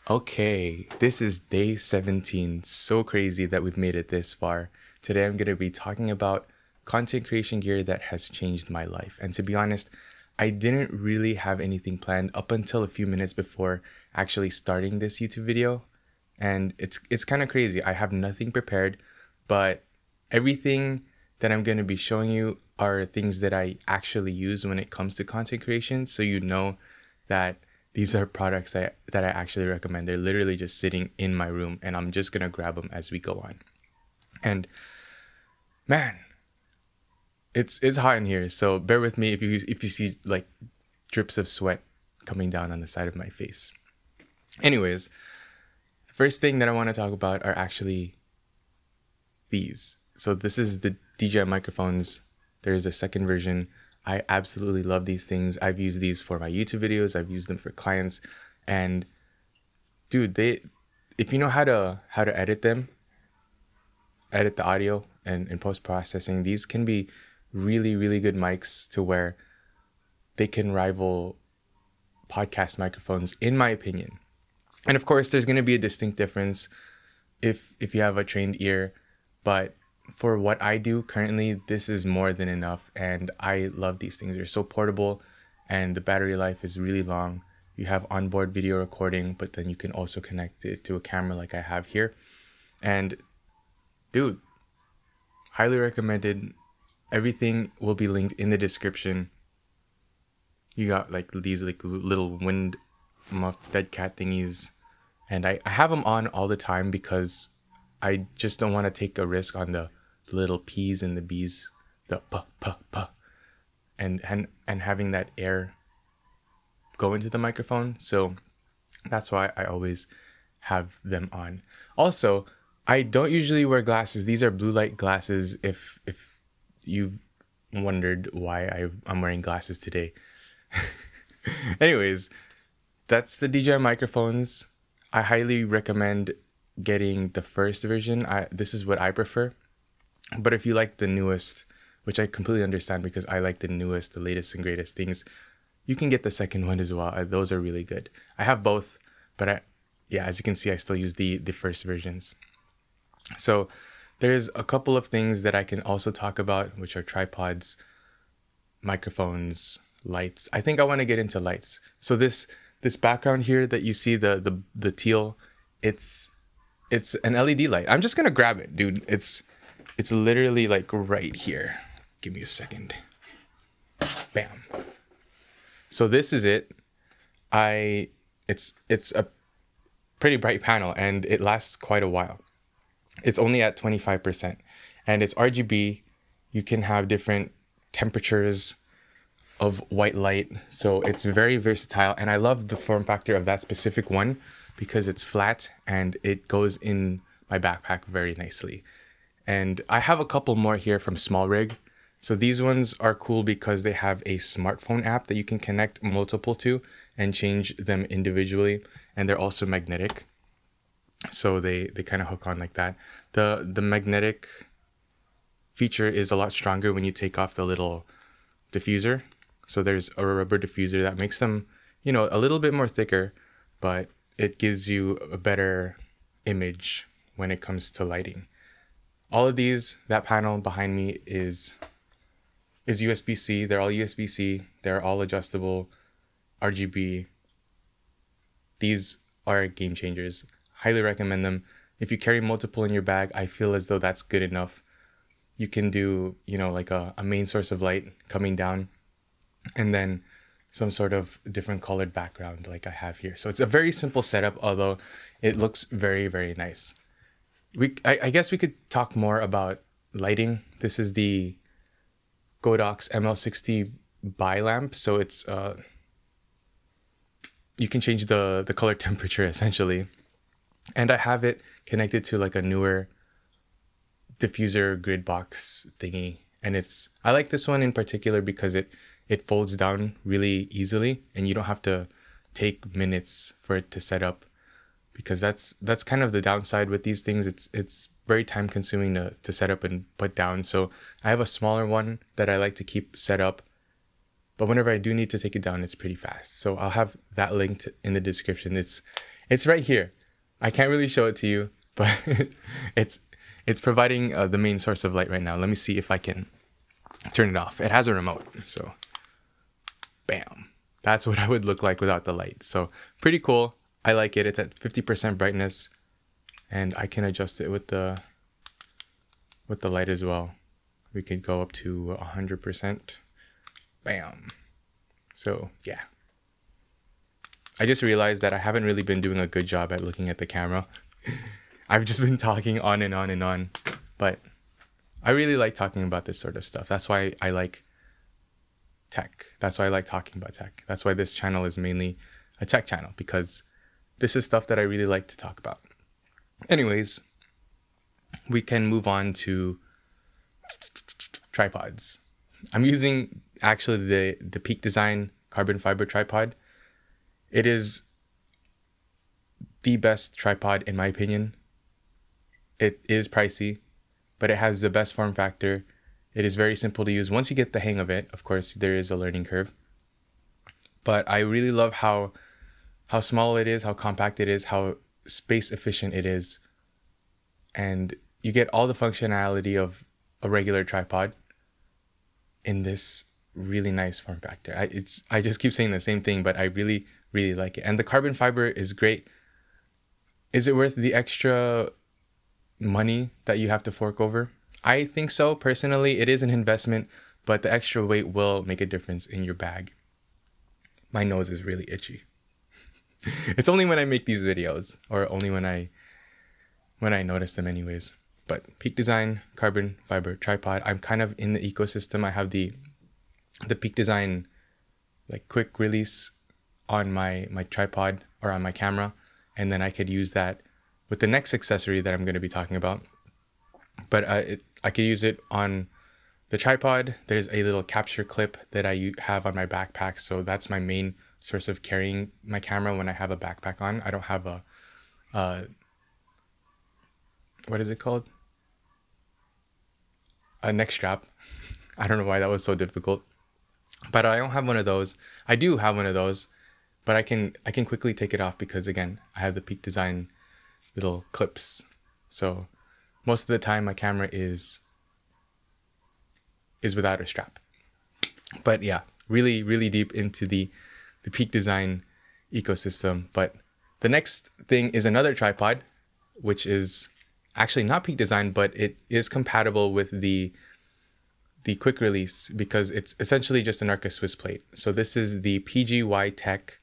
Okay, this is day 17. So crazy that we've made it this far. Today I'm going to be talking about content creation gear that has changed my life. And to be honest, I didn't really have anything planned up until a few minutes before actually starting this YouTube video. And it's kind of crazy. I have nothing prepared, but everything that I'm going to be showing you are things that I actually use when it comes to content creation. So you know that these are products that I actually recommend. They're literally just sitting in my room and I'm just going to grab them as we go on. And man, it's hot in here. So bear with me if you see like drips of sweat coming down on the side of my face. Anyways, the first thing that I want to talk about are actually these. So this is the DJI microphones. There is a second version. I absolutely love these things. I've used these for my YouTube videos. I've used them for clients. And dude, if you know how to edit them, edit the audio and in post-processing, these can be really, really good mics to where they can rival podcast microphones, in my opinion. And of course, there's going to be a distinct difference if you have a trained ear, but for what I do currently, this is more than enough, and I love these things. They're so portable and the battery life is really long. You have onboard video recording, but then you can also connect it to a camera like I have here. And dude, highly recommended. Everything will be linked in the description. You got like these like little wind muff dead cat thingies, and I have them on all the time because I just don't want to take a risk on the little P's and the B's, the puh, and having that air go into the microphone. So that's why I always have them on. Also, I don't usually wear glasses. These are blue light glasses. If you've wondered why I'm wearing glasses today. Anyways, that's the DJI microphones. I highly recommend getting the first version. This is what I prefer. But if you like the newest, which I completely understand because I like the newest, the latest and greatest things, you can get the second one as well. Those are really good. I have both, but as you can see, I still use the first versions. So there's a couple of things that I can also talk about, which are tripods, microphones, lights. I think I want to get into lights. So this background here that you see, the teal, it's an LED light. I'm just gonna grab it, dude. It's literally like right here. Give me a second. Bam. So this is it. It's a pretty bright panel and it lasts quite a while. It's only at 25% and it's RGB. You can have different temperatures of white light. So it's very versatile. And I love the form factor of that specific one because it's flat and it goes in my backpack very nicely. And I have a couple more here from Small Rig. So these ones are cool because they have a smartphone app that you can connect multiple to and change them individually. And they're also magnetic. So they kind of hook on like that. The magnetic feature is a lot stronger when you take off the little diffuser. So there's a rubber diffuser that makes them, a little bit more thicker, but it gives you a better image when it comes to lighting. All of these, that panel behind me is USB-C. They're all USB-C. They're all adjustable, RGB. These are game changers. Highly recommend them. If you carry multiple in your bag, I feel as though that's good enough. You can do, like a main source of light coming down and then some sort of different colored background like I have here. So it's a very simple setup, although it looks very, very nice. I guess we could talk more about lighting. This is the Godox ML60 bi-lamp. So it's you can change the color temperature essentially. And I have it connected to like a newer diffuser grid box thingy. And I like this one in particular because it folds down really easily and you don't have to take minutes for it to set up. Because that's kind of the downside with these things. It's very time consuming to set up and put down. So I have a smaller one that I like to keep set up, but whenever I do need to take it down, it's pretty fast. So I'll have that linked in the description. It's right here. I can't really show it to you, but it's providing the main source of light right now. Let me see if I can turn it off. It has a remote, so bam. That's what I would look like without the light. So pretty cool. I like it. It's at 50% brightness, and I can adjust it with the light as well. We could go up to 100%. Bam. So yeah. I just realized that I haven't really been doing a good job at looking at the camera. I've just been talking on and on and on, but I really like talking about this sort of stuff. That's why I like tech. That's why I like talking about tech. That's why this channel is mainly a tech channel, because this is stuff that I really like to talk about. Anyways, we can move on to tripods. I'm using actually the Peak Design carbon fiber tripod. It is the best tripod in my opinion. It is pricey, but it has the best form factor. It is very simple to use. Once you get the hang of it, of course, there is a learning curve. But I really love how small it is, how compact it is, how space efficient it is. And you get all the functionality of a regular tripod in this really nice form factor. I just keep saying the same thing, but I really like it. And the carbon fiber is great. Is it worth the extra money that you have to fork over? I think so. Personally, it is an investment, but the extra weight will make a difference in your bag. My nose is really itchy. It's only when I make these videos, or only when I notice them anyways. But Peak Design carbon fiber tripod. I'm kind of in the ecosystem. I have the Peak Design like quick release on my tripod or on my camera, and then I could use that with the next accessory that I'm going to be talking about. But I could use it on the tripod. There's a little capture clip that I have on my backpack, so that's my main source of carrying my camera when I have a backpack on. I don't have a what is it called? A neck strap. I don't know why that was so difficult, but I don't have one of those. I do have one of those, but I can quickly take it off because again, I have the Peak Design little clips. So most of the time my camera is without a strap. But yeah, really deep into the Peak Design ecosystem. But the next thing is another tripod, which is actually not Peak Design, but it is compatible with the quick release because it's essentially just an Arca Swiss plate. So this is the PGY Tech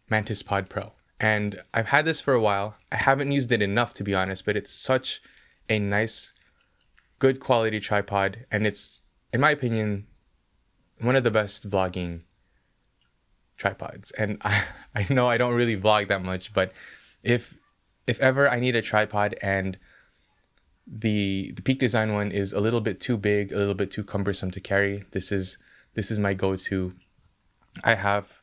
Mantis Pod Pro. And I've had this for a while. I haven't used it enough, to be honest, but it's such a nice, good quality tripod. And it's, in my opinion, one of the best vlogging tripods. And I know I don't really vlog that much, but if ever I need a tripod and the Peak Design one is a little bit too big, a little bit too cumbersome to carry, this is my go-to. I have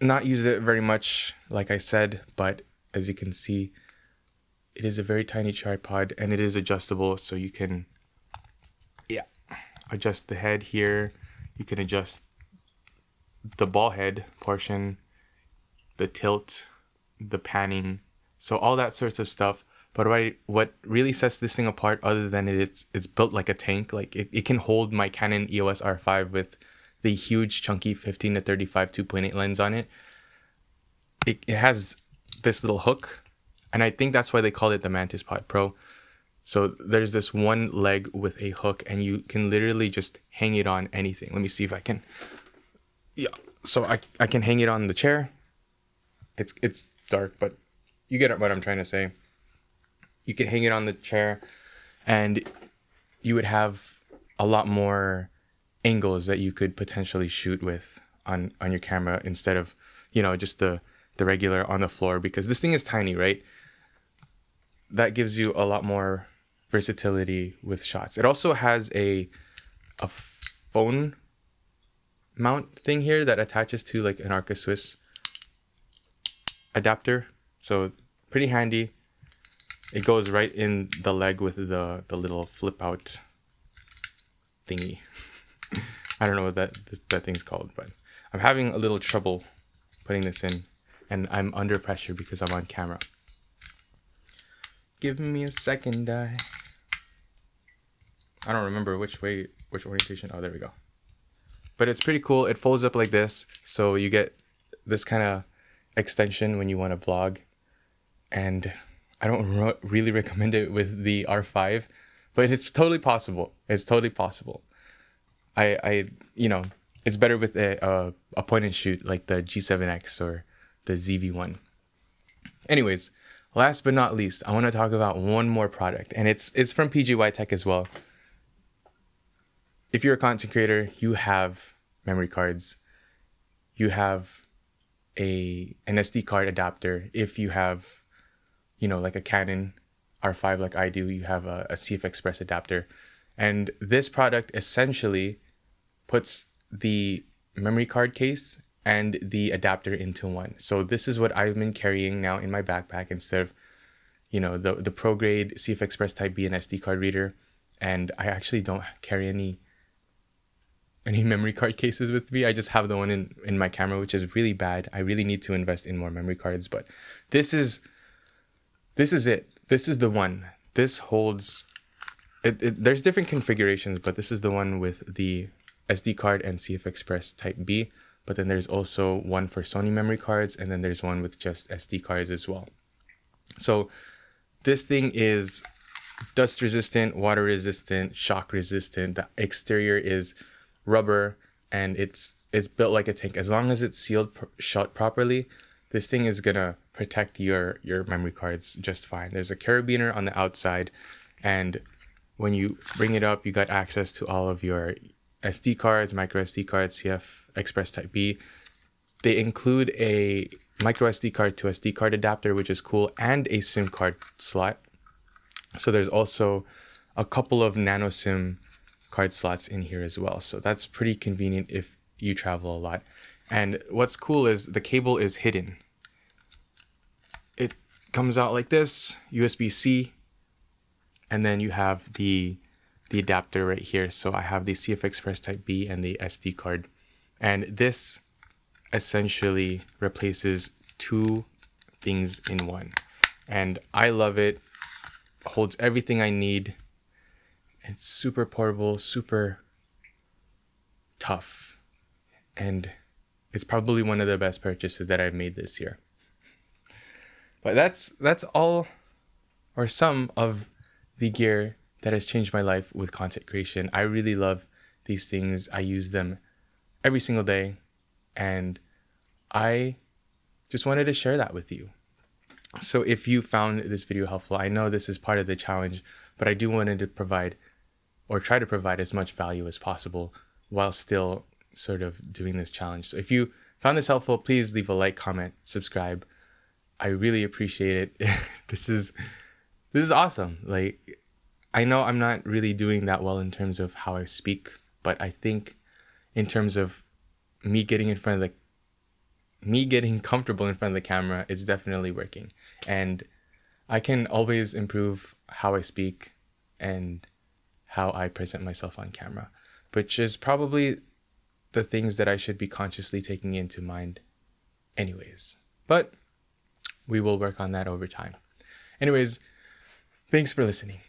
not used it very much, like I said, but as you can see, it is a very tiny tripod and it is adjustable, so you can adjust the head here. You can adjust the ball head portion, the tilt, the panning, so all that sorts of stuff. But what really sets this thing apart, other than it's built like a tank, like it can hold my Canon EOS R5 with the huge chunky 15-35 2.8 lens on it. It has this little hook, and I think that's why they call it the Mantis Pod Pro. So there's this one leg with a hook, and you can literally just hang it on anything. Let me see if I can. Yeah, so I can hang it on the chair. It's dark, but you get what I'm trying to say. You can hang it on the chair, and you would have a lot more angles that you could potentially shoot with on your camera instead of, just the regular on the floor, because this thing is tiny, right? That gives you a lot more versatility with shots. It also has a phone mount thing here that attaches to like an Arca Swiss adapter, so pretty handy. It goes right in the leg with the little flip out thingy. I don't know what that thing's called, but I'm having a little trouble putting this in. and I'm under pressure because I'm on camera. Give me a second. I don't remember which orientation. Oh, there we go. But it's pretty cool. It folds up like this, so you get this kind of extension when you want to vlog. And I don't really recommend it with the R5, but it's totally possible. It's totally possible. It's better with a point and shoot like the G7X or the ZV-1. Anyways, last but not least, I want to talk about one more product, and it's from PGY Tech as well. If you're a content creator, you have memory cards, you have an SD card adapter. If you have, like a Canon R5 like I do, you have a CF Express adapter. And this product essentially puts the memory card case and the adapter into one. So this is what I've been carrying now in my backpack instead of, the pro grade CF Express Type B and SD card reader. And I actually don't carry any memory card cases with me. I just have the one in my camera, which is really bad. I really need to invest in more memory cards, but this is it. This is the one. This holds there's different configurations, but this is the one with the SD card and CF Express Type B. But then there's also one for Sony memory cards, and then there's one with just SD cards as well. So this thing is dust resistant, water resistant, shock resistant. The exterior is rubber, and it's built like a tank. As long as it's sealed shut properly, this thing is gonna protect your memory cards just fine. There's a carabiner on the outside, and when you bring it up, you got access to all of your SD cards, micro SD cards, CF Express Type B. They include a micro SD card to SD card adapter, which is cool, and a SIM card slot. So there's also a couple of nano SIM card slots in here as well. So that's pretty convenient if you travel a lot. And what's cool is the cable is hidden. It comes out like this, USB-C, and then you have the adapter right here. So I have the CF Express Type B and the SD card. And this essentially replaces two things in one. And I love it. Holds everything I need. It's super portable, super tough. And it's probably one of the best purchases that I've made this year. But that's all or some of the gear that has changed my life with content creation. I really love these things. I use them every single day, and I just wanted to share that with you. So if you found this video helpful, I know this is part of the challenge, but I do wanted to provide or try to provide as much value as possible while still sort of doing this challenge. So if you found this helpful, please leave a like, comment, subscribe. I really appreciate it. This is awesome. Like, I know I'm not really doing that well in terms of how I speak, but I think in terms of me getting comfortable in front of the camera, it's definitely working. And I can always improve how I speak and how I present myself on camera, which is probably the things that I should be consciously taking into mind anyways. But we will work on that over time. Anyways, thanks for listening.